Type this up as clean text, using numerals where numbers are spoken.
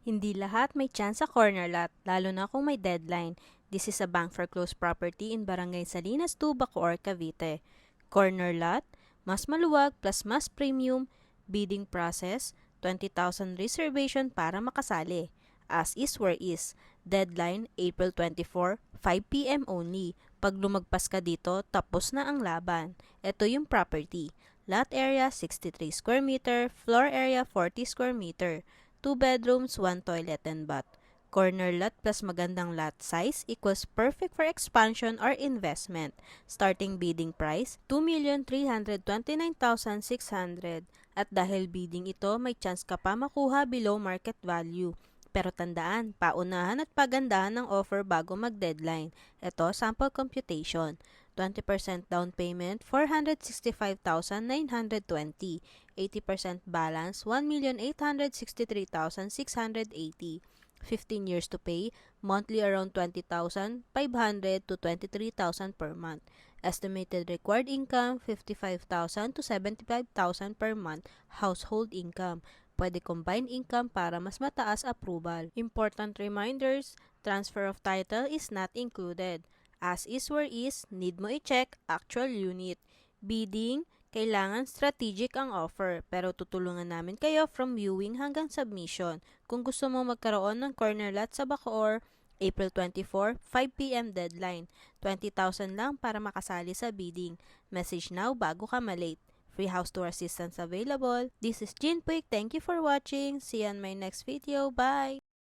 Hindi lahat may chance sa corner lot, lalo na kung may deadline. This is a bank foreclosed property in Barangay Salinas 2, Bacoor, Cavite. Corner lot, mas maluwag plus mas premium, bidding process, 20,000 reservation para makasali. As is where is. Deadline, April 24, 5 p.m. only. Pag lumagpas ka dito, tapos na ang laban. Ito yung property. Lot area, 63 square meter. Floor area, 40 square meter. 2 bedrooms, 1 toilet and bath. Corner lot plus magandang lot size equals perfect for expansion or investment. Starting bidding price, 2,329,600. At dahil bidding ito, may chance ka pa makuha below market value. Pero tandaan, paunahan at pagandahan ng offer bago mag-deadline. Ito, sample computation. 20% down payment, 465,920. 80% balance, 1,863,680. 15 years to pay, monthly around 20,500 to 23,000 per month. Estimated required income, 55,000 to 75,000 per month. Household income. Pwede combined income para mas mataas approval. Important reminders, transfer of title is not included. As is where is, need mo i-check actual unit. Bidding, kailangan strategic ang offer, pero tutulungan namin kayo from viewing hanggang submission. Kung gusto mo magkaroon ng corner lot sa Bacoor, April 24, 5 p.m. deadline. 20,000 lang para makasali sa bidding. Message now bago ka malate. Free house tour assistance available. This is Jean Puig. Thank you for watching. See you on my next video. Bye!